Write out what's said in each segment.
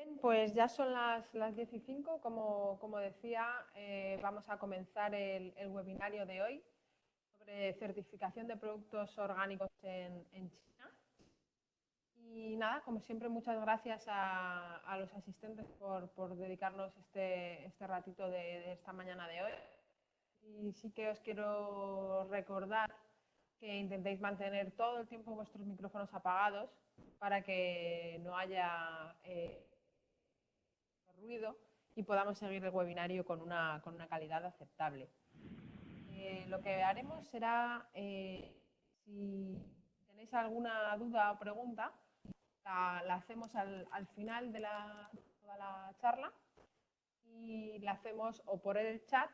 Bien, pues ya son las 10:05. Como decía, vamos a comenzar el webinario de hoy sobre certificación de productos orgánicos en China. Y nada, como siempre, muchas gracias a los asistentes por dedicarnos este ratito de esta mañana de hoy. Y sí que os quiero recordar que intentéis mantener todo el tiempo vuestros micrófonos apagados para que no haya ruido y podamos seguir el webinario con una calidad aceptable. Lo que haremos será, si tenéis alguna duda o pregunta, la hacemos al final de toda la charla y la hacemos o por el chat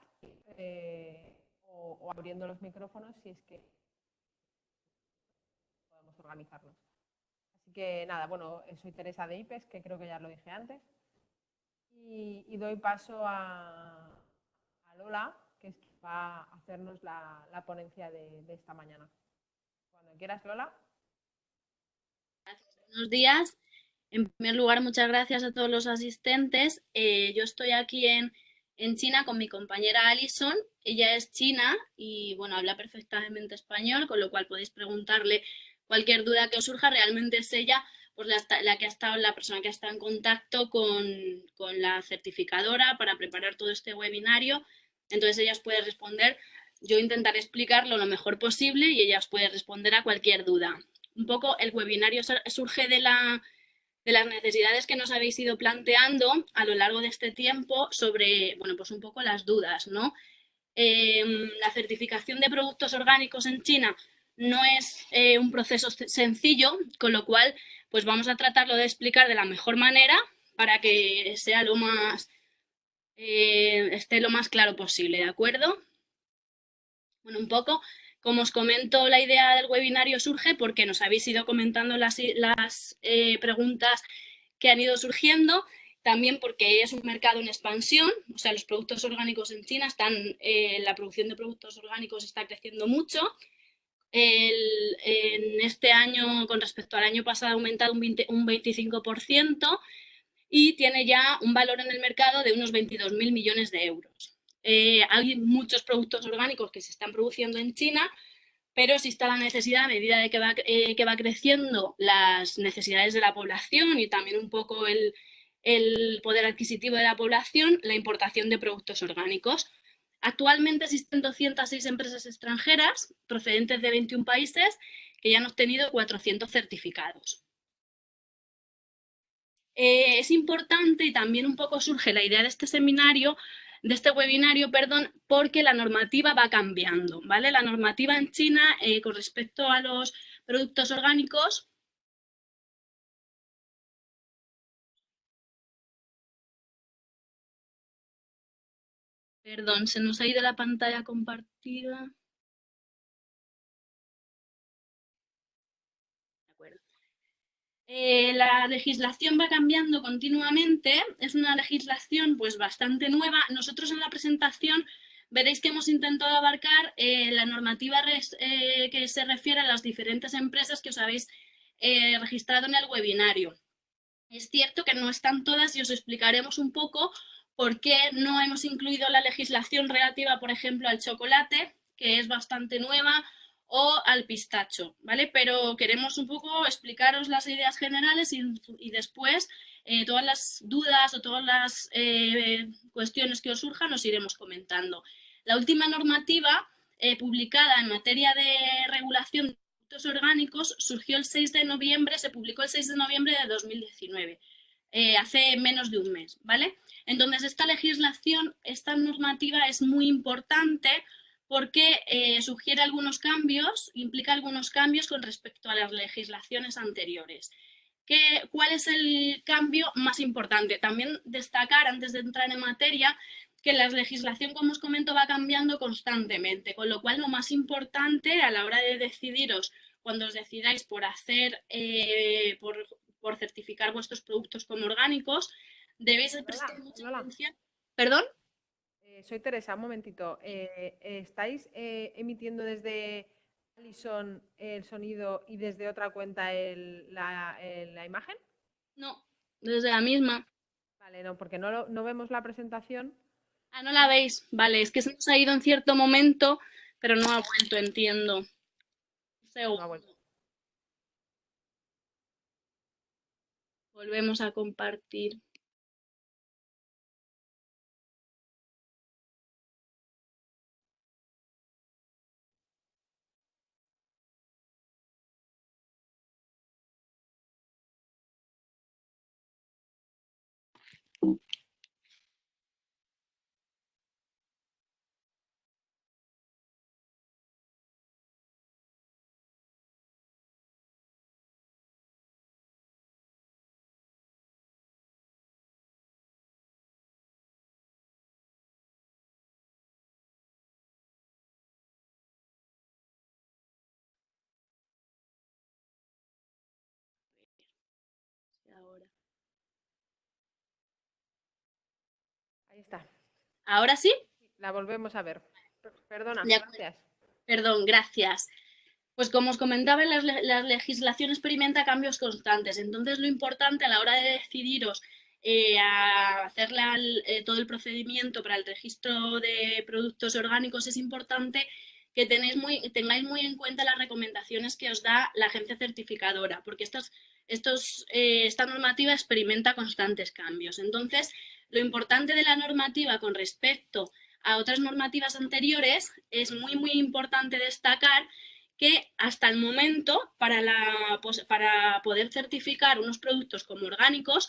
o abriendo los micrófonos si es que podemos organizarnos. Así que nada, bueno, soy Teresa de IPES, que creo que ya lo dije antes, y doy paso a Lola, que es quien va a hacernos la ponencia de esta mañana. Cuando quieras, Lola. Buenos días. En primer lugar, muchas gracias a todos los asistentes. Yo estoy aquí en China con mi compañera Alison. Ella es china y bueno, habla perfectamente español, con lo cual podéis preguntarle cualquier duda que os surja. Realmente es ella pues, la que ha estado, la persona que ha estado en contacto con la certificadora para preparar todo este webinario. Entonces ella os puede responder. Yo intentaré explicarlo lo mejor posible y ella os puede responder a cualquier duda. Un poco el webinario surge de las necesidades que nos habéis ido planteando a lo largo de este tiempo sobre, bueno, pues un poco las dudas, ¿no? La certificación de productos orgánicos en China no es un proceso sencillo, con lo cual, pues vamos a tratarlo de explicar de la mejor manera para que sea esté lo más claro posible, ¿de acuerdo? Bueno, un poco, como os comento, la idea del webinario surge porque nos habéis ido comentando las preguntas que han ido surgiendo, también porque es un mercado en expansión, o sea, los productos orgánicos en China la producción de productos orgánicos está creciendo mucho. En este año, con respecto al año pasado, ha aumentado un 25% y tiene ya un valor en el mercado de unos 22.000 millones de euros. Hay muchos productos orgánicos que se están produciendo en China, pero existe la necesidad, a medida de que va creciendo las necesidades de la población y también un poco el poder adquisitivo de la población, la importación de productos orgánicos. Actualmente existen 206 empresas extranjeras procedentes de 21 países que ya han obtenido 400 certificados. Es importante y también un poco surge la idea de este webinario, perdón, porque la normativa va cambiando, ¿vale? La normativa en China con respecto a los productos orgánicos. Perdón, se nos ha ido la pantalla compartida. De acuerdo. La legislación va cambiando continuamente, es una legislación pues bastante nueva. Nosotros en la presentación veréis que hemos intentado abarcar la normativa que se refiere a las diferentes empresas que os habéis registrado en el webinario. Es cierto que no están todas y os explicaremos un poco por qué no hemos incluido la legislación relativa, por ejemplo, al chocolate, que es bastante nueva, o al pistacho, ¿vale? Pero queremos un poco explicaros las ideas generales y después todas las dudas o todas las cuestiones que os surjan os iremos comentando. La última normativa publicada en materia de regulación de productos orgánicos surgió el 6 de noviembre, se publicó el 6 de noviembre de 2019, hace menos de un mes, ¿vale? Entonces, esta legislación, esta normativa es muy importante porque sugiere algunos cambios, implica algunos cambios con respecto a las legislaciones anteriores. ¿Cuál es el cambio más importante? También destacar, antes de entrar en materia, que la legislación, como os comento, va cambiando constantemente, con lo cual lo más importante a la hora de decidiros, cuando os decidáis por hacer, por certificar vuestros productos como orgánicos, debéis de prestar mucha Lola, atención. ¿Perdón? soy Teresa, un momentito. ¿Estáis emitiendo desde Alison el sonido y desde otra cuenta la imagen? No, desde la misma. Vale, no, porque no vemos la presentación. Ah, ¿no la veis? Vale, es que se nos ha ido en cierto momento, pero no ha vuelto, entiendo. Un No ha segundo. vuelto. Volvemos a compartir. Ahora. Ahí está. ¿Ahora sí? La volvemos a ver. Perdona, De acuerdo. gracias. Perdón, gracias. Pues como os comentaba, la legislación experimenta cambios constantes. Entonces, lo importante a la hora de decidiros a hacer todo el procedimiento para el registro de productos orgánicos es importante que tengáis muy en cuenta las recomendaciones que os da la agencia certificadora, porque esta normativa experimenta constantes cambios. Entonces, lo importante de la normativa con respecto a otras normativas anteriores es muy importante destacar que hasta el momento, para poder certificar unos productos como orgánicos,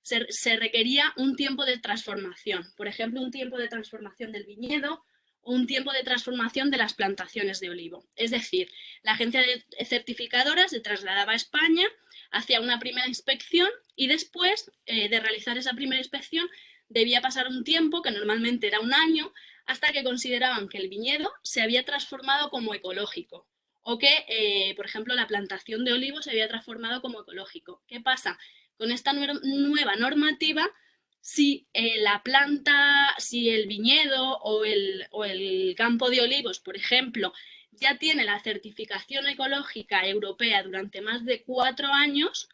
se requería un tiempo de transformación. Por ejemplo, un tiempo de transformación del viñedo o un tiempo de transformación de las plantaciones de olivo. Es decir, la agencia certificadora se trasladaba a España, hacía una primera inspección y después de realizar esa primera inspección debía pasar un tiempo, que normalmente era un año, hasta que consideraban que el viñedo se había transformado como ecológico o que, por ejemplo, la plantación de olivos se había transformado como ecológico. ¿Qué pasa? Con esta nueva normativa, si la planta, si el viñedo o el campo de olivos, por ejemplo, ya tiene la certificación ecológica europea durante más de 4 años,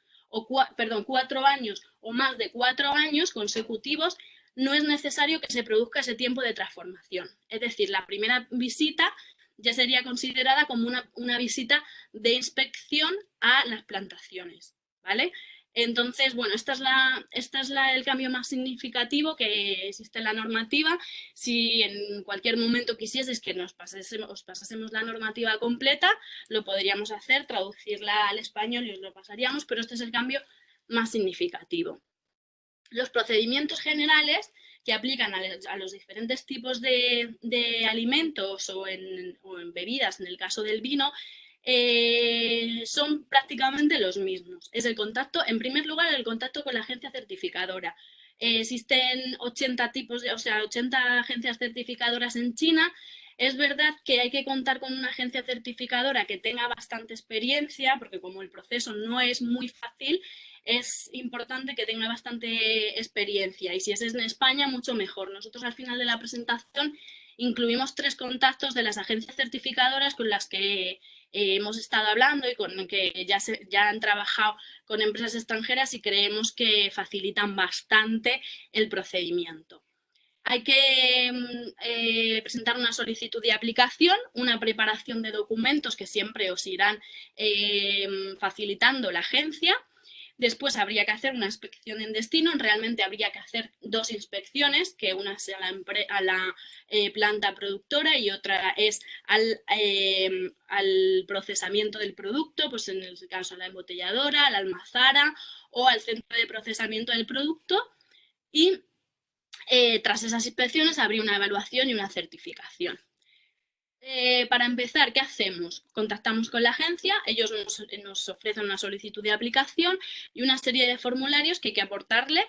perdón, 4 años o más de 4 años consecutivos, no es necesario que se produzca ese tiempo de transformación. Es decir, la primera visita ya sería considerada como una visita de inspección a las plantaciones, ¿vale? Entonces, bueno, el cambio más significativo que existe en la normativa. Si en cualquier momento quisieses que os pasásemos la normativa completa, lo podríamos hacer, traducirla al español y os lo pasaríamos, pero este es el cambio más significativo. Los procedimientos generales que aplican a los diferentes tipos de alimentos o en bebidas, en el caso del vino, son prácticamente los mismos. Es el contacto, en primer lugar, el contacto con la agencia certificadora. Existen 80 80 agencias certificadoras en China. Es verdad que hay que contar con una agencia certificadora que tenga bastante experiencia, porque como el proceso no es muy fácil, es importante que tenga bastante experiencia, y si es en España, mucho mejor. Nosotros al final de la presentación incluimos 3 contactos de las agencias certificadoras con las que hemos estado hablando y con que ya han trabajado con empresas extranjeras y creemos que facilitan bastante el procedimiento. Hay que presentar una solicitud de aplicación, una preparación de documentos que siempre os irán facilitando la agencia. Después habría que hacer una inspección en destino. Realmente habría que hacer 2 inspecciones, que una sea a la planta productora y otra es al procesamiento del producto, pues en el caso a la embotelladora, a la almazara o al centro de procesamiento del producto. Y tras esas inspecciones habría una evaluación y una certificación. Para empezar, ¿qué hacemos? Contactamos con la agencia, ellos nos ofrecen una solicitud de aplicación y una serie de formularios que hay que aportarle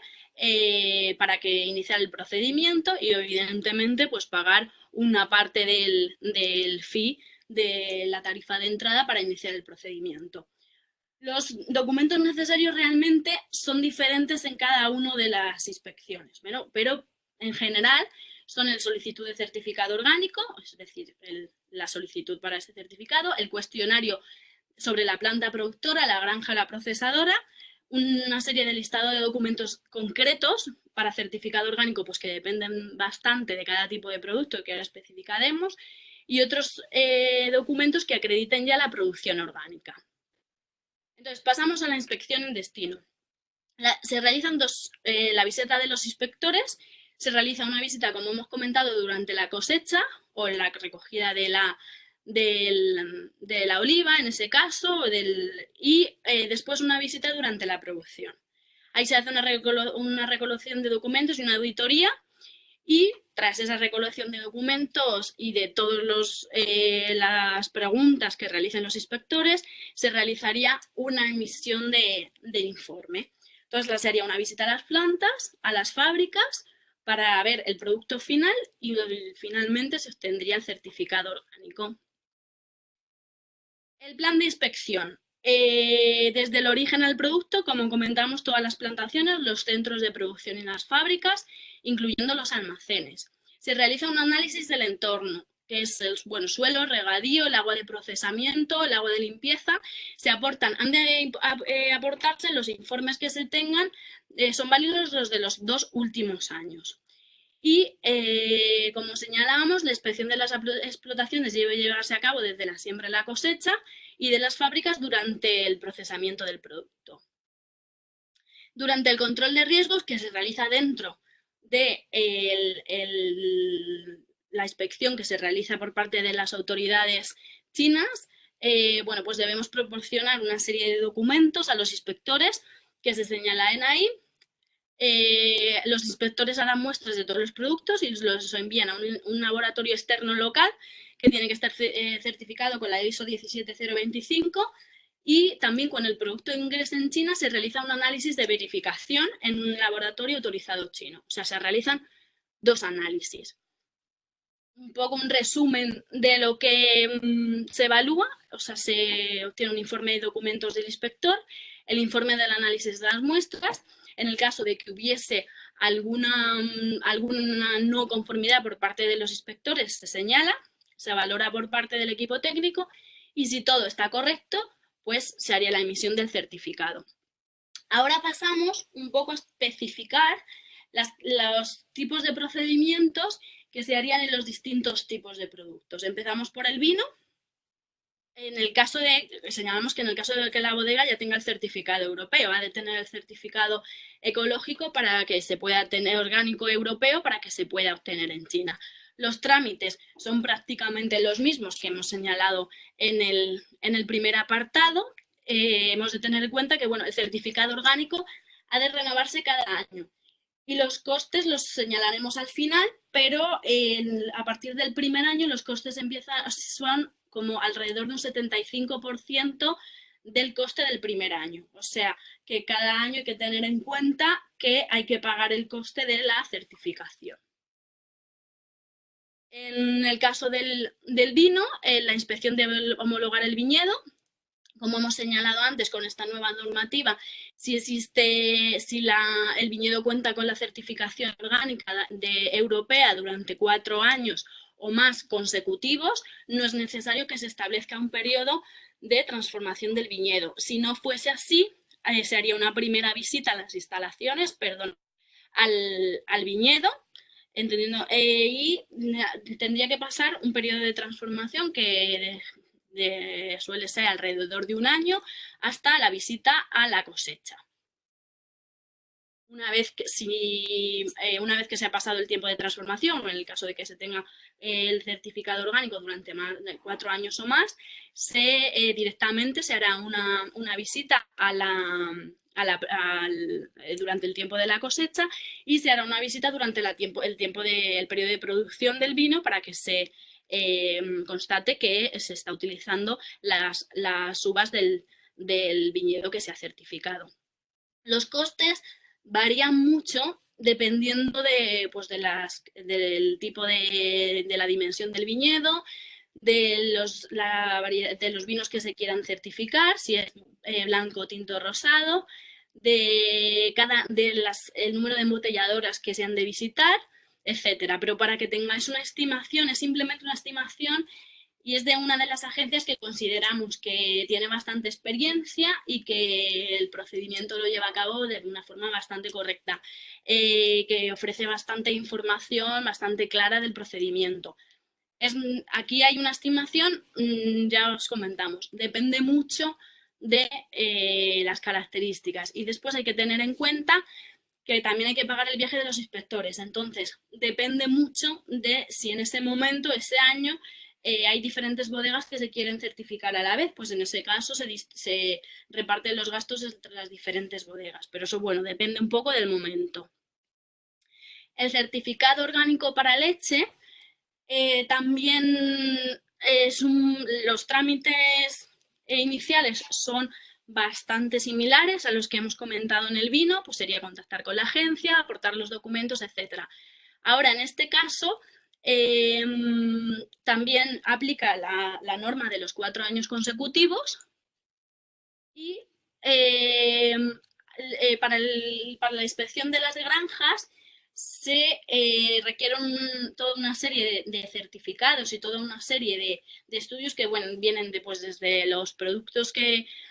para que iniciar el procedimiento y, evidentemente, pues pagar una parte del fee de la tarifa de entrada para iniciar el procedimiento. Los documentos necesarios realmente son diferentes en cada una de las inspecciones, pero en general son el solicitud de certificado orgánico, es decir, la solicitud para ese certificado, el cuestionario sobre la planta productora, la granja, la procesadora, una serie de listado de documentos concretos para certificado orgánico, pues que dependen bastante de cada tipo de producto que ahora especificaremos, y otros documentos que acrediten ya la producción orgánica. Entonces, pasamos a la inspección en destino. Se realizan la visita de los inspectores, se realiza una visita, como hemos comentado, durante la cosecha o la recogida de la oliva, en ese caso, y después una visita durante la producción. Ahí se hace una recolección de documentos y una auditoría, y tras esa recolección de documentos y de todas las preguntas que realicen los inspectores, se realizaría una emisión de informe. Entonces, se haría una visita a las plantas, a las fábricas, para ver el producto final y finalmente se obtendría el certificado orgánico. El plan de inspección. Desde el origen al producto, como comentamos, todas las plantaciones, los centros de producción y las fábricas, incluyendo los almacenes. Se realiza un análisis del entorno, que es el suelo, regadío, el agua de procesamiento, el agua de limpieza. Han de aportarse los informes que se tengan, son válidos los de los 2 últimos años. Y, como señalábamos, la inspección de las explotaciones debe llevarse a cabo desde la siembra a la cosecha y de las fábricas durante el procesamiento del producto. Durante el control de riesgos, que se realiza dentro de la inspección que se realiza por parte de las autoridades chinas, pues debemos proporcionar una serie de documentos a los inspectores que se señalan ahí. Los inspectores harán muestras de todos los productos y los envían a un laboratorio externo local que tiene que estar certificado con la ISO 17025, y también cuando el producto ingrese en China se realiza un análisis de verificación en un laboratorio autorizado chino. O sea, se realizan 2 análisis. Un poco un resumen de lo que se evalúa, o sea, se obtiene un informe de documentos del inspector, el informe del análisis de las muestras. En el caso de que hubiese alguna no conformidad por parte de los inspectores, se señala, se valora por parte del equipo técnico, y si todo está correcto, pues se haría la emisión del certificado. Ahora pasamos un poco a especificar los tipos de procedimientos que se harían en los distintos tipos de productos. Empezamos por el vino. Señalamos que en el caso de que la bodega ya tenga el certificado europeo, ha de tener el certificado ecológico para que se pueda tener, orgánico europeo, para que se pueda obtener en China. Los trámites son prácticamente los mismos que hemos señalado en el primer apartado. Hemos de tener en cuenta que el certificado orgánico ha de renovarse cada año. Y los costes los señalaremos al final, pero a partir del primer año los costes son como alrededor de un 75% del coste del primer año. O sea, que cada año hay que tener en cuenta que hay que pagar el coste de la certificación. En el caso del vino, la inspección debe homologar el viñedo. Como hemos señalado antes, con esta nueva normativa, si el viñedo cuenta con la certificación orgánica europea durante 4 años o más consecutivos, no es necesario que se establezca un periodo de transformación del viñedo. Si no fuese así, se haría una primera visita a las instalaciones, al viñedo, y tendría que pasar un periodo de transformación que suele ser alrededor de 1 año, hasta la visita a la cosecha. Una vez que se ha pasado el tiempo de transformación, o en el caso de que se tenga el certificado orgánico durante más de 4 años o más, directamente se hará una visita durante el tiempo de la cosecha, y se hará una visita durante el periodo de producción del vino, para que se constate que se está utilizando las uvas del viñedo que se ha certificado. Los costes varían mucho dependiendo del tipo de la dimensión del viñedo, de los vinos que se quieran certificar, si es blanco, tinto, rosado, el número de embotelladoras que se han de visitar, etcétera. Pero para que tengáis una estimación, es simplemente una estimación, y es de una de las agencias que consideramos que tiene bastante experiencia y que el procedimiento lo lleva a cabo de una forma bastante correcta, que ofrece bastante información, bastante clara del procedimiento. Aquí hay una estimación, ya os comentamos, depende mucho de las características, y después hay que tener en cuenta que también hay que pagar el viaje de los inspectores. Entonces, depende mucho de si en ese momento, ese año, hay diferentes bodegas que se quieren certificar a la vez, pues en ese caso se reparten los gastos entre las diferentes bodegas. Pero eso, bueno, depende un poco del momento. El certificado orgánico para leche también los trámites iniciales son bastante similares a los que hemos comentado en el vino, pues sería contactar con la agencia, aportar los documentos, etc. Ahora, en este caso, también aplica la norma de los 4 años consecutivos y para la inspección de las granjas se requiere toda una serie de certificados y toda una serie de estudios que vienen desde los productos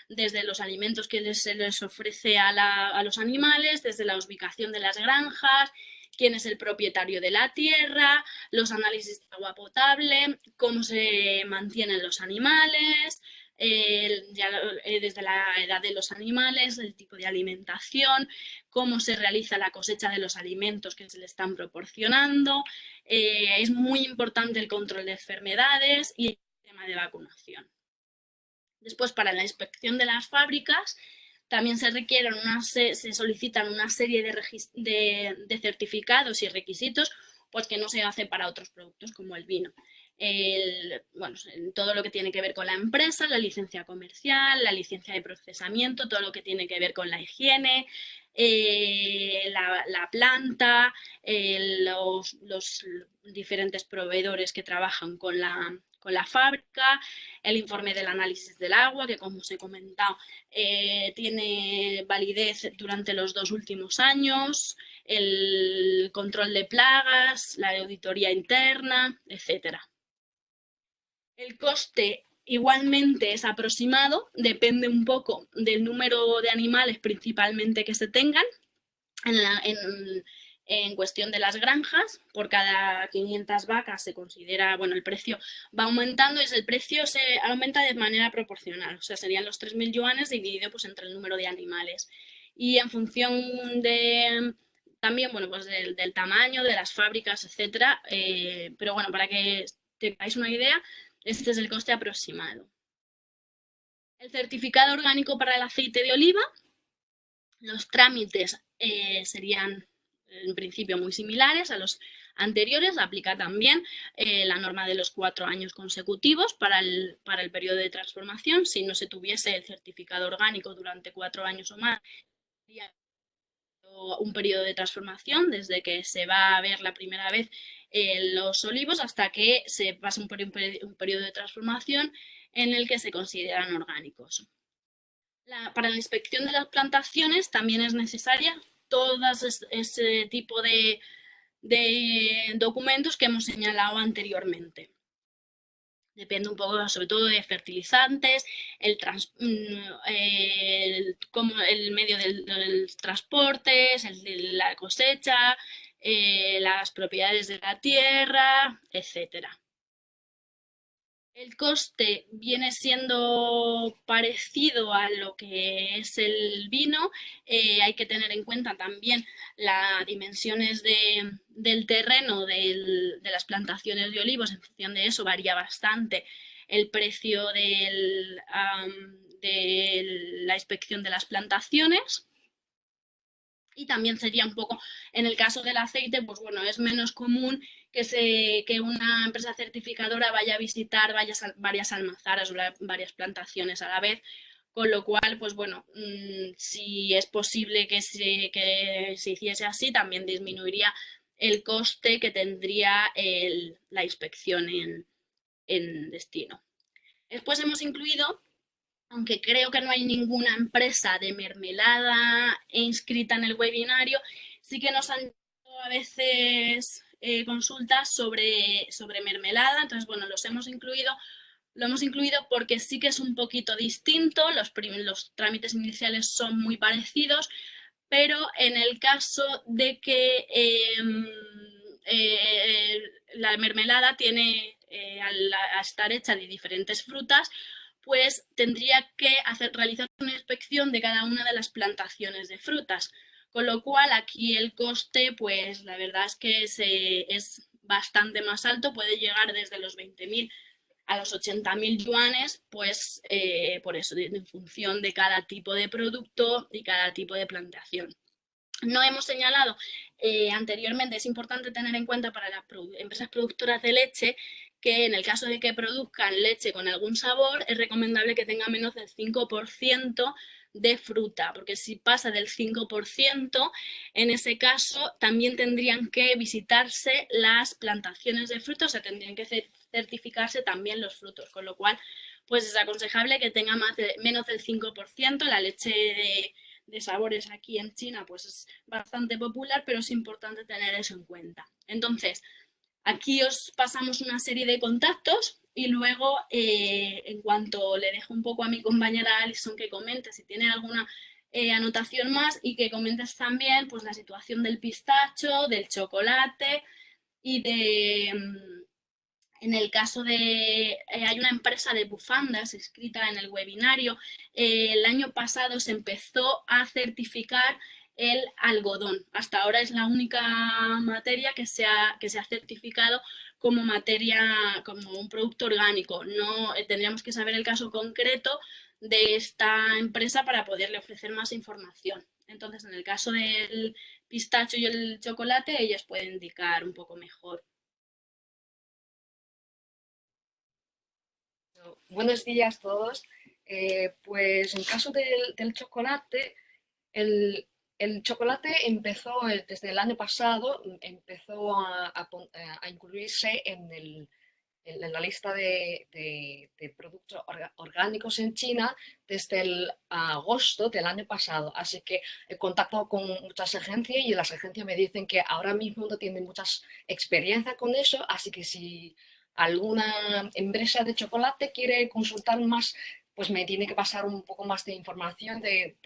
desde los alimentos que se les ofrece a los animales, desde la ubicación de las granjas, quién es el propietario de la tierra, los análisis de agua potable, cómo se mantienen los animales, desde la edad de los animales, el tipo de alimentación, cómo se realiza la cosecha de los alimentos que se le están proporcionando. Es muy importante el control de enfermedades y el sistema de vacunación. Después, para la inspección de las fábricas, también se solicitan una serie de certificados y requisitos, pues que no se hace para otros productos como el vino. Todo lo que tiene que ver con la empresa, la licencia comercial, la licencia de procesamiento, todo lo que tiene que ver con la higiene, la planta, los diferentes proveedores que trabajan con la fábrica, el informe del análisis del agua, que como os he comentado, tiene validez durante los 2 últimos años, el control de plagas, la auditoría interna, etc. El coste igualmente es aproximado, depende un poco del número de animales principalmente que se tengan. En cuestión de las granjas, por cada 500 vacas se considera, el precio va aumentando y el precio se aumenta de manera proporcional, o sea, serían los 3.000 yuanes dividido pues entre el número de animales. Y en función también, del tamaño, de las fábricas, etcétera, pero para que tengáis una idea, este es el coste aproximado. El certificado orgánico para el aceite de oliva, los trámites serían en principio muy similares a los anteriores. Aplica también la norma de los 4 años consecutivos para el periodo de transformación. Si no se tuviese el certificado orgánico durante 4 años o más, sería un periodo de transformación desde que se va a ver la primera vez los olivos hasta que se pasa un periodo de transformación en el que se consideran orgánicos. Para la inspección de las plantaciones también es necesaria todo ese tipo de documentos que hemos señalado anteriormente. Depende un poco, sobre todo, de fertilizantes, el medio de los transportes, la cosecha, las propiedades de la tierra, etcétera. El coste viene siendo parecido a lo que es el vino. Hay que tener en cuenta también las dimensiones del terreno, de las plantaciones de olivos. En función de eso varía bastante el precio de la inspección de las plantaciones. Y también sería un poco, en el caso del aceite, es menos común que una empresa certificadora vaya a visitar varias almazaras o varias plantaciones a la vez, con lo cual, si es posible que se hiciese así, también disminuiría el coste que tendría la inspección en destino. Después hemos incluido, aunque creo que no hay ninguna empresa de mermelada inscrita en el webinario, sí que nos han hecho a veces consultas sobre mermelada. Entonces, los hemos incluido Lo hemos incluido porque sí que es un poquito distinto, los trámites iniciales son muy parecidos, pero en el caso de que la mermelada tiene, a estar hecha de diferentes frutas, pues tendría que realizar una inspección de cada una de las plantaciones de frutas. Con lo cual aquí el coste, pues la verdad es que es bastante más alto, puede llegar desde los 20.000 a los 80.000 yuanes, pues por eso, en función de cada tipo de producto y cada tipo de plantación. No hemos señalado anteriormente, es importante tener en cuenta para las empresas productoras de leche que en el caso de que produzcan leche con algún sabor, es recomendable que tenga menos del 5% de fruta, porque si pasa del 5%, en ese caso también tendrían que visitarse las plantaciones de frutos, o sea, tendrían que certificarse también los frutos, con lo cual pues es aconsejable que tenga menos del 5%. La leche de sabores aquí en China pues es bastante popular, pero es importante tener eso en cuenta. Entonces, aquí os pasamos una serie de contactos y luego, en cuanto le dejo un poco a mi compañera Alison que comente si tiene alguna anotación más y que comentes también pues la situación del pistacho, del chocolate y de... En el caso de, hay una empresa de bufandas escrita en el webinario, el año pasado se empezó a certificar el algodón. Hasta ahora es la única materia que se ha certificado como materia, como un producto orgánico. No tendríamos que saber el caso concreto de esta empresa para poderle ofrecer más información. Entonces, en el caso del pistacho y el chocolate, ellas pueden indicar un poco mejor. Buenos días a todos. Pues en caso del chocolate, el, el chocolate empezó desde el año pasado, empezó a incluirse en la lista de productos orgánicos en China desde el agosto del año pasado. Así que he contactado con muchas agencias y las agencias me dicen que ahora mismo no tienen mucha experiencia con eso, así que si alguna empresa de chocolate quiere consultar más, pues me tiene que pasar un poco más de información de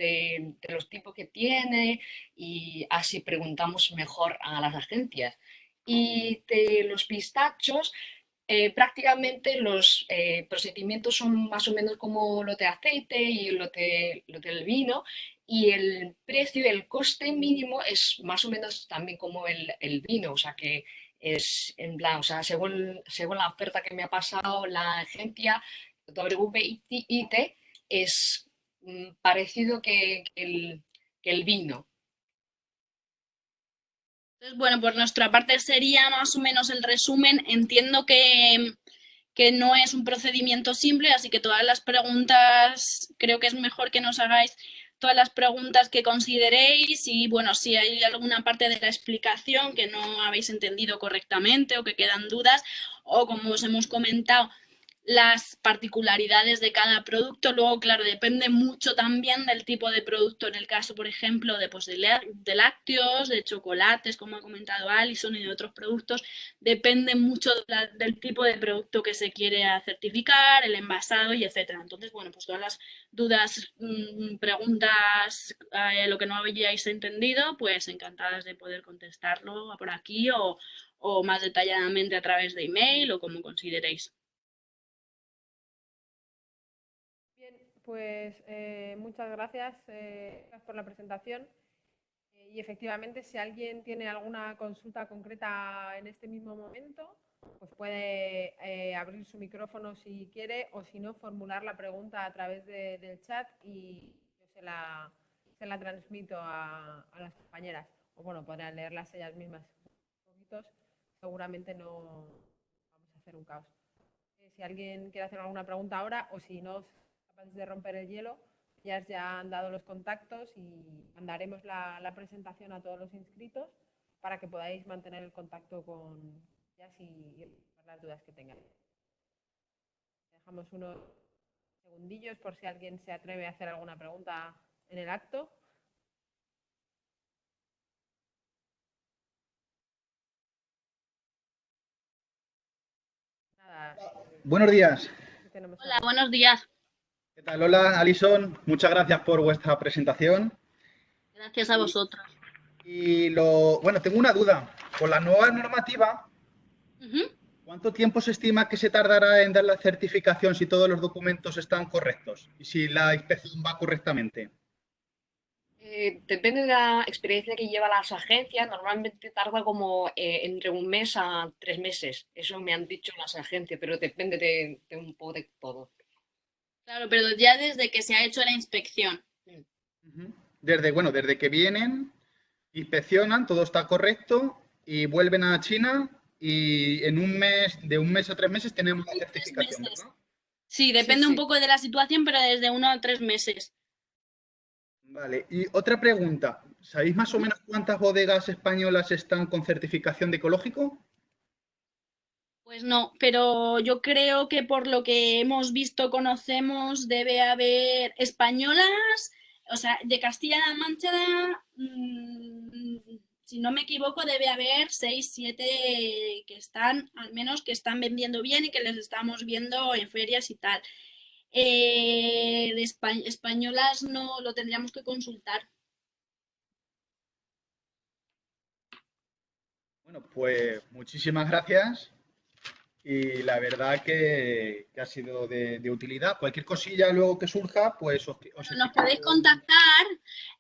los tipos que tiene y así preguntamos mejor a las agencias. Y de los pistachos, prácticamente los procedimientos son más o menos como lo de aceite y lo del vino, y el precio, el coste mínimo es más o menos también como el vino, o sea que es en plan, o sea, según la oferta que me ha pasado la agencia WIT, es parecido que el vino. Entonces, bueno, por nuestra parte sería más o menos el resumen. Entiendo que no es un procedimiento simple, así que todas las preguntas, creo que es mejor que nos hagáis todas las preguntas que consideréis y, bueno, si hay alguna parte de la explicación que no habéis entendido correctamente o que quedan dudas, o como os hemos comentado, las particularidades de cada producto. Luego, claro, depende mucho también del tipo de producto. En el caso, por ejemplo, pues, de lácteos, de chocolates, como ha comentado Alison, y de otros productos, depende mucho del tipo de producto que se quiere certificar, el envasado y etcétera. Entonces, bueno, pues todas las dudas, preguntas, lo que no habíais entendido, pues encantadas de poder contestarlo por aquí o más detalladamente a través de email o como consideréis. Bien, pues muchas gracias por la presentación. Y efectivamente, si alguien tiene alguna consulta concreta en este mismo momento, pues puede abrir su micrófono si quiere, o si no, formular la pregunta a través del chat y yo se la transmito a las compañeras. O bueno, podrán leerlas ellas mismas un poquito. Seguramente no vamos a hacer un caos. Si alguien quiere hacer alguna pregunta ahora, o si no, capaces de romper el hielo, ya han dado los contactos y mandaremos la presentación a todos los inscritos para que podáis mantener el contacto con ellas y las dudas que tengáis. Dejamos unos segundillos por si alguien se atreve a hacer alguna pregunta en el acto. Nada, Buenos días. que no me Hola, suena. buenos días. ¿Qué tal? Hola, Alison. Muchas gracias por vuestra presentación. Gracias a vosotros. Bueno, tengo una duda. Con la nueva normativa, Ujú. ¿cuánto tiempo se estima que se tardará en dar la certificación si todos los documentos están correctos y si la inspección va correctamente? Depende de la experiencia que llevan las agencias, normalmente tarda como entre 1 mes a 3 meses. Eso me han dicho las agencias, pero depende de un poco de todo. Claro, pero ya desde que se ha hecho la inspección. Mm. Ujú. Desde que vienen, inspeccionan, todo está correcto y vuelven a China y en de 1 mes a 3 meses tenemos la Hay 3 certificación, meses. ¿verdad? Sí, Sí, depende un sí. poco de la situación, pero desde 1 a 3 meses. Vale, y otra pregunta. ¿Sabéis más o Ujú. menos cuántas bodegas españolas están con certificación de ecológico? Pues no, pero yo creo que por lo que hemos visto, conocemos, debe haber españolas, o sea, de Castilla-La Mancha, si no me equivoco, debe haber 6, 7 que están, al menos que están vendiendo bien y que les estamos viendo en ferias y tal. Españolas no lo tendríamos que consultar. Bueno, pues muchísimas gracias y la verdad que ha sido de utilidad. Cualquier cosilla luego que surja, pues os Nos escribo. podéis contactar.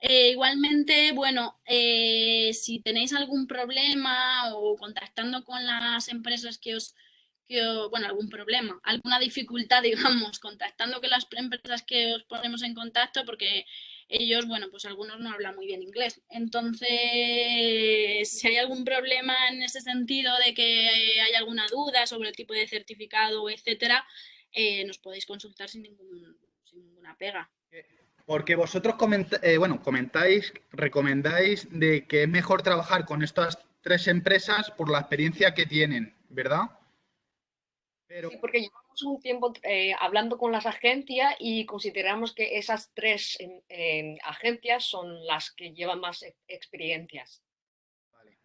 Igualmente, bueno, si tenéis algún problema o contactando con las empresas bueno, algún problema, alguna dificultad, digamos, contactando con las empresas que os ponemos en contacto, porque ellos, bueno, pues algunos no hablan muy bien inglés. Entonces, si hay algún problema en ese sentido de que hay alguna duda sobre el tipo de certificado, etcétera, nos podéis consultar sin ninguna pega. Porque vosotros comentáis, recomendáis de que es mejor trabajar con estas tres empresas por la experiencia que tienen, ¿verdad? Pero, Sí, porque llevamos un tiempo hablando con las agencias y consideramos que esas tres agencias son las que llevan más experiencias. vale.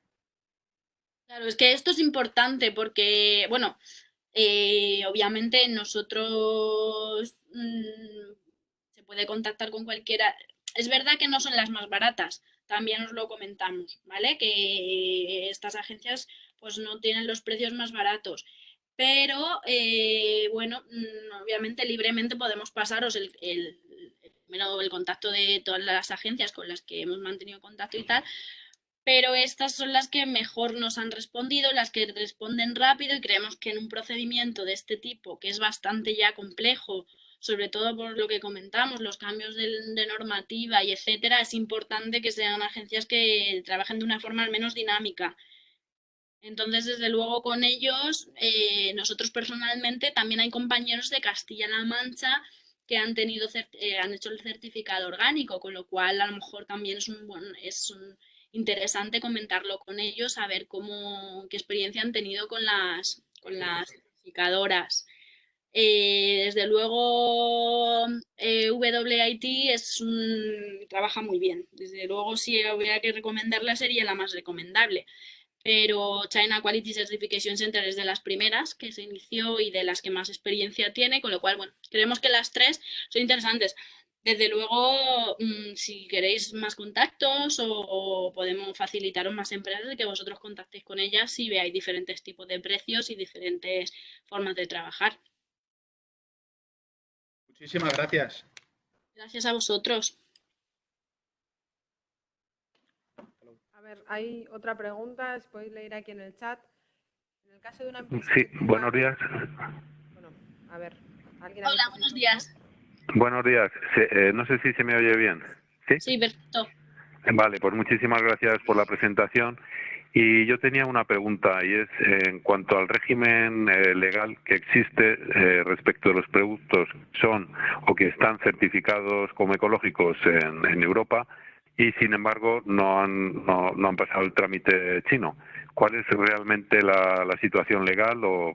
Claro, es que esto es importante porque, bueno, obviamente nosotros se puede contactar con cualquiera. Es verdad que no son las más baratas, también os lo comentamos, ¿vale? Que estas agencias pues no tienen los precios más baratos. Pero, bueno, obviamente libremente podemos pasaros primero el contacto de todas las agencias con las que hemos mantenido contacto y tal, pero estas son las que mejor nos han respondido, las que responden rápido y creemos que en un procedimiento de este tipo, que es bastante ya complejo, sobre todo por lo que comentamos, los cambios de normativa y etcétera, es importante que sean agencias que trabajen de una forma al menos dinámica. Entonces, desde luego, con ellos, nosotros personalmente, también hay compañeros de Castilla-La Mancha que han hecho el certificado orgánico, con lo cual a lo mejor también interesante comentarlo con ellos, a ver qué experiencia han tenido con las certificadoras. Desde luego, WIT trabaja muy bien. Desde luego, si hubiera que recomendarla, sería la más recomendable, pero China Quality Certification Center es de las primeras que se inició y de las que más experiencia tiene, con lo cual, bueno, creemos que las tres son interesantes. Desde luego, si queréis más contactos o podemos facilitaros más empresas y que vosotros contactéis con ellas y veáis diferentes tipos de precios y diferentes formas de trabajar. Muchísimas gracias. Gracias a vosotros. A ver, hay otra pregunta, os podéis leer aquí en el chat. En el caso de una empresa Sí, que tenga... buenos días. Bueno, a ver, ¿alguien Hola, habéis buenos pedido voz? días. Buenos días. No sé si se me oye bien. ¿Sí? Sí, perfecto. Vale, pues muchísimas gracias por la presentación. Y yo tenía una pregunta y es en cuanto al régimen legal que existe respecto de los productos que son o que están certificados como ecológicos en Europa y sin embargo no han pasado el trámite chino. ¿Cuál es realmente la situación legal o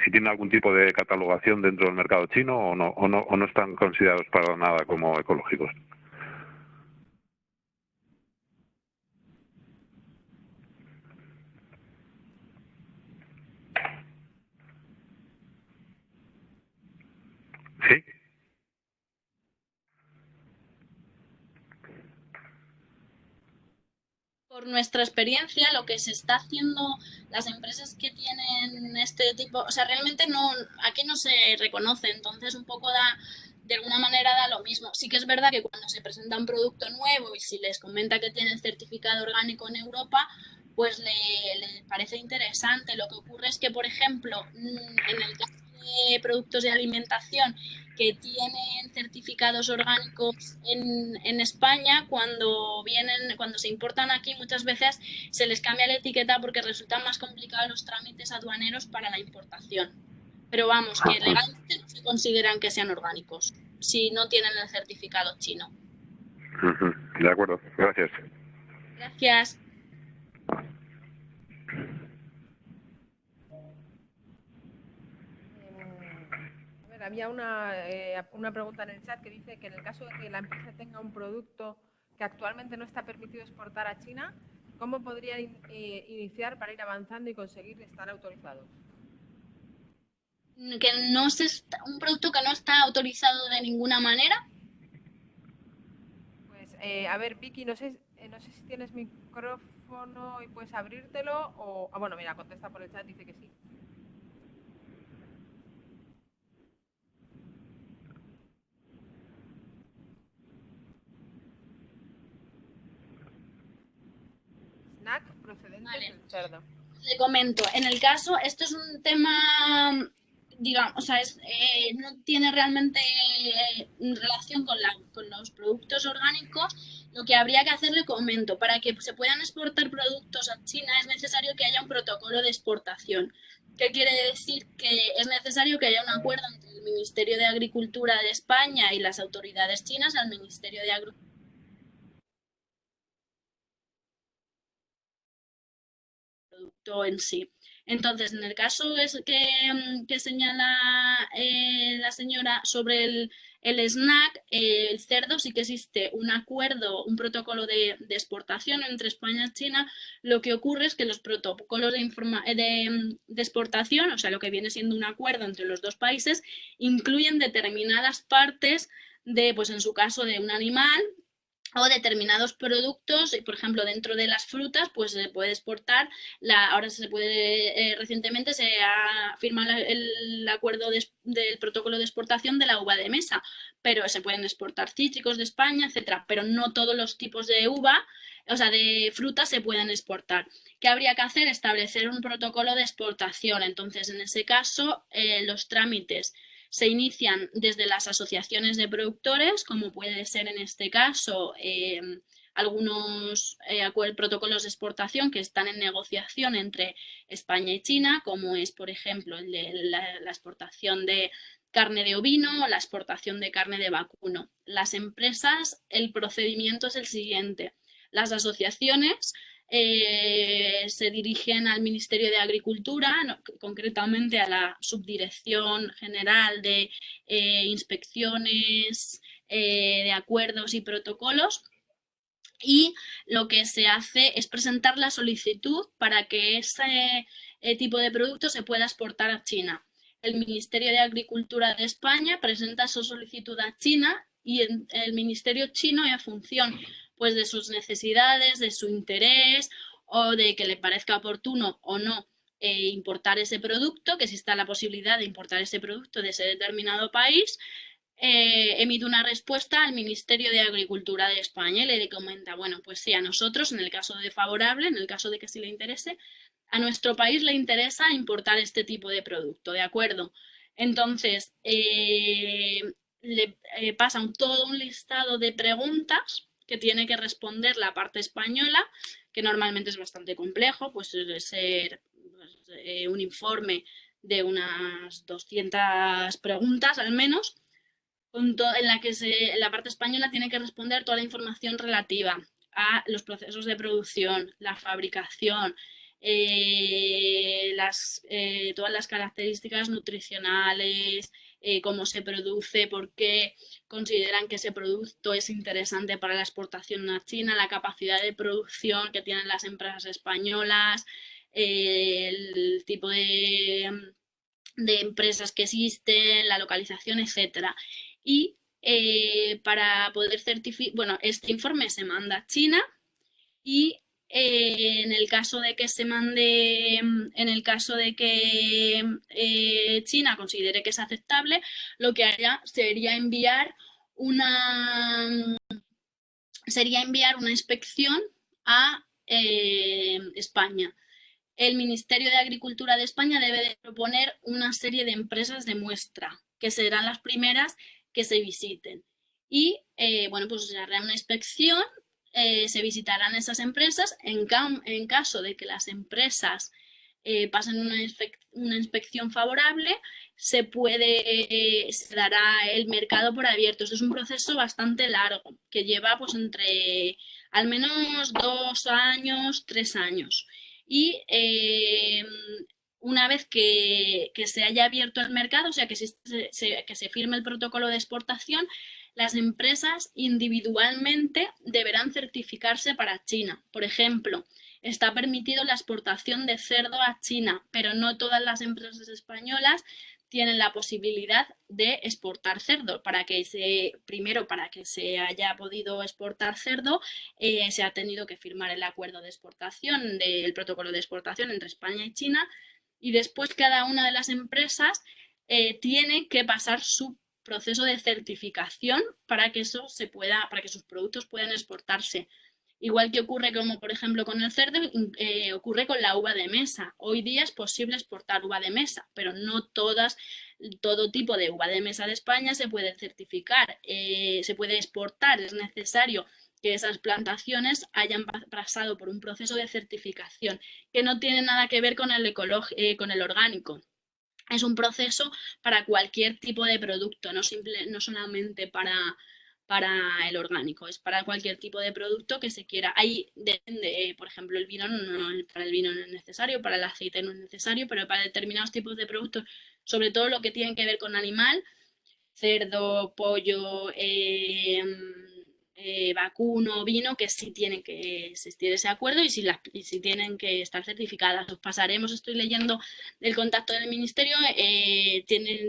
si tiene algún tipo de catalogación dentro del mercado chino o no están considerados para nada como ecológicos? Por nuestra experiencia, lo que se está haciendo, las empresas que tienen este tipo, o sea, realmente no, aquí no se reconoce, entonces un poco de alguna manera da lo mismo. Sí que es verdad que cuando se presenta un producto nuevo y si les comenta que tiene el certificado orgánico en Europa, pues le parece interesante. Lo que ocurre es que, por ejemplo, en el caso de productos de alimentación que tienen certificados orgánicos en España, cuando se importan aquí, muchas veces se les cambia la etiqueta porque resultan más complicados los trámites aduaneros para la importación. Pero vamos, que legalmente no se consideran que sean orgánicos si no tienen el certificado chino. De acuerdo, gracias. Gracias. A ver, había una pregunta en el chat que dice que en el caso de que la empresa tenga un producto que actualmente no está permitido exportar a China, ¿cómo podría iniciar para ir avanzando y conseguir estar autorizados? Que no un producto que no está autorizado de ninguna manera. Pues, a ver, Vicky, no sé si tienes micrófono y puedes abrírtelo o... bueno, mira, contesta por el chat, dice que sí. Snack procedentes del cerdo. Le comento, en el caso, esto es un tema, digamos, o sea, no tiene realmente relación con los productos orgánicos. Lo que habría que hacer, le comento, para que se puedan exportar productos a China es necesario que haya un protocolo de exportación. ¿Qué quiere decir? Que es necesario que haya un acuerdo entre el Ministerio de Agricultura de España y las autoridades chinas, al Ministerio de Agricultura en sí. Entonces, en el caso que señala la señora sobre el snack, el cerdo, sí que existe un acuerdo, un protocolo de exportación entre España y China. Lo que ocurre es que los protocolos de exportación, o sea, lo que viene siendo un acuerdo entre los dos países, incluyen determinadas partes de, pues en su caso, de un animal, o determinados productos, por ejemplo, dentro de las frutas, pues se puede exportar, ahora se puede, recientemente se ha firmado el acuerdo del protocolo de exportación de la uva de mesa, pero se pueden exportar cítricos de España, etcétera, pero no todos los tipos de uva, o sea, de frutas se pueden exportar. ¿Qué habría que hacer? Establecer un protocolo de exportación. Entonces, en ese caso, los trámites se inician desde las asociaciones de productores, como puede ser en este caso algunos protocolos de exportación que están en negociación entre España y China, como es, por ejemplo, el de la exportación de carne de ovino o la exportación de carne de vacuno. Las empresas, el procedimiento es el siguiente. Las asociaciones se dirigen al Ministerio de Agricultura, concretamente a la Subdirección General de Inspecciones de Acuerdos y Protocolos, y lo que se hace es presentar la solicitud para que ese tipo de producto se pueda exportar a China. El Ministerio de Agricultura de España presenta su solicitud a China y el Ministerio chino, en función pues de sus necesidades, de su interés o de que le parezca oportuno o no importar ese producto, que exista la posibilidad de importar ese producto de ese determinado país, emite una respuesta al Ministerio de Agricultura de España y le comenta, bueno, pues sí, a nosotros, en el caso de favorable, en el caso de que sí le interese, a nuestro país le interesa importar este tipo de producto, ¿de acuerdo? Entonces, le pasa todo un listado de preguntas que tiene que responder la parte española, que normalmente es bastante complejo, pues debe ser un informe de unas 200 preguntas al menos, en la que la parte española tiene que responder toda la información relativa a los procesos de producción, la fabricación, todas las características nutricionales, cómo se produce, por qué consideran que ese producto es interesante para la exportación a China, la capacidad de producción que tienen las empresas españolas, el tipo de empresas que existen, la localización, etcétera. Y para poder certificar, bueno, este informe se manda a China y en el caso de que se mande, en el caso de que China considere que es aceptable, lo que haría sería enviar una inspección a España. El Ministerio de Agricultura de España debe de proponer una serie de empresas de muestra, que serán las primeras que se visiten. Y, bueno, pues se hará una inspección, se visitarán esas empresas. En caso de que las empresas pasen una inspección favorable, se dará el mercado por abierto. Esto es un proceso bastante largo, que lleva pues entre al menos 2 años, 3 años. Y una vez que se haya abierto el mercado, o sea, que se firme el protocolo de exportación, las empresas individualmente deberán certificarse para China. Por ejemplo, está permitido la exportación de cerdo a China, pero no todas las empresas españolas tienen la posibilidad de exportar cerdo. Primero, para que se haya podido exportar cerdo, se ha tenido que firmar el acuerdo de exportación, el protocolo de exportación entre España y China, y después cada una de las empresas tiene que pasar su proceso de certificación para que para que sus productos puedan exportarse. Igual que ocurre como por ejemplo con el cerdo, ocurre con la uva de mesa. Hoy día es posible exportar uva de mesa, pero no todo tipo de uva de mesa de España se puede certificar, se puede exportar. Es necesario que esas plantaciones hayan pasado por un proceso de certificación que no tiene nada que ver con el orgánico. Es un proceso para cualquier tipo de producto, no solamente para el orgánico, es para cualquier tipo de producto que se quiera. Ahí depende, por ejemplo, el vino para el vino no es necesario, para el aceite no es necesario, pero para determinados tipos de productos, sobre todo lo que tiene que ver con animal, cerdo, pollo, vacuno, vino, que sí tienen que existir ese acuerdo y si tienen que estar certificadas. Os pasaremos, estoy leyendo el contacto del ministerio,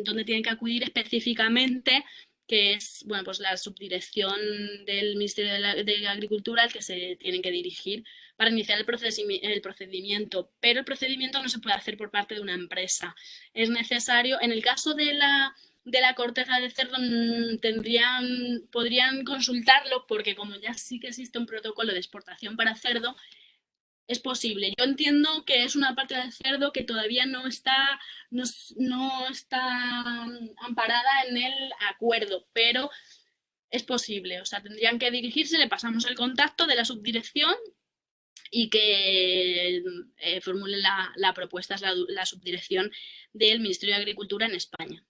donde tienen que acudir específicamente, que es, bueno, pues la subdirección del Ministerio de Agricultura al que se tienen que dirigir para iniciar el procedimiento, pero el procedimiento no se puede hacer por parte de una empresa. Es necesario, en el caso de la corteza de cerdo, podrían consultarlo, porque como ya sí que existe un protocolo de exportación para cerdo, es posible. Yo entiendo que es una parte del cerdo que todavía no está amparada en el acuerdo, pero es posible. O sea, tendrían que dirigirse, le pasamos el contacto de la subdirección y que formule la propuesta, es la subdirección del Ministerio de Agricultura en España.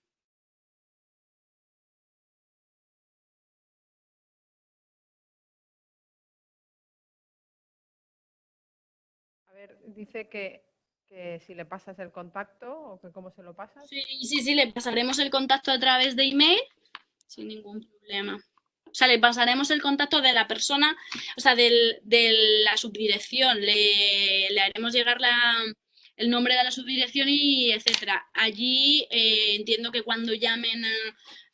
A ver, dice que si le pasas el contacto o que cómo se lo pasas. Sí, le pasaremos el contacto a través de email sin ningún problema. O sea, le pasaremos el contacto de la persona, o sea, de la subdirección, le haremos llegar el nombre de la subdirección y etcétera. Allí entiendo que cuando llamen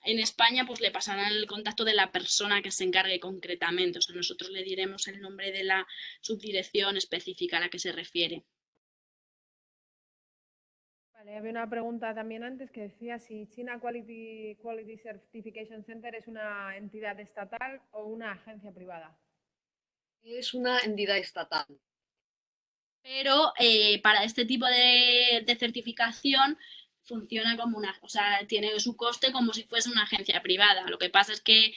en España, pues le pasarán el contacto de la persona que se encargue concretamente. O sea, nosotros le diremos el nombre de la subdirección específica a la que se refiere. Vale, había una pregunta también antes que decía si China Quality Certification Center es una entidad estatal o una agencia privada. Es una entidad estatal. Pero para este tipo de certificación funciona como o sea, tiene su coste como si fuese una agencia privada. Lo que pasa es que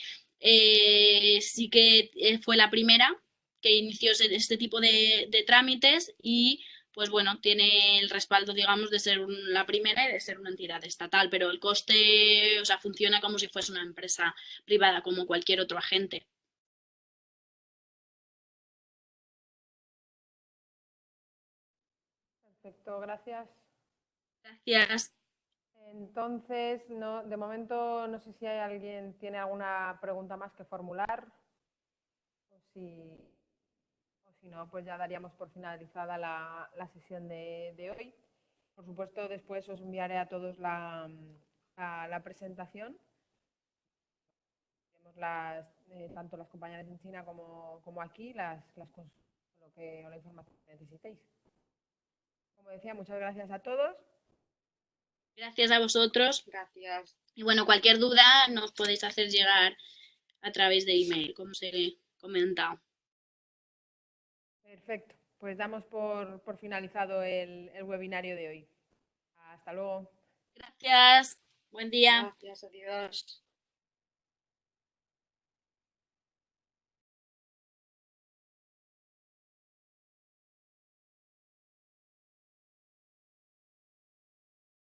sí que fue la primera que inició este tipo de trámites y pues bueno, tiene el respaldo, digamos, de ser la primera y de ser una entidad estatal, pero el coste, o sea, funciona como si fuese una empresa privada, como cualquier otro agente. Perfecto, gracias. Gracias. Entonces, de momento no sé si alguien tiene alguna pregunta más que formular. O si no, pues ya daríamos por finalizada la sesión de hoy. Por supuesto, después os enviaré a todos la presentación. Tenemos tanto las compañeras en China como aquí, lo o la información que necesitéis. Como decía, muchas gracias a todos. Gracias a vosotros. Gracias. Y bueno, cualquier duda nos podéis hacer llegar a través de email, como os he comentado. Perfecto. Pues damos por finalizado el webinario de hoy. Hasta luego. Gracias. Buen día. Gracias, adiós.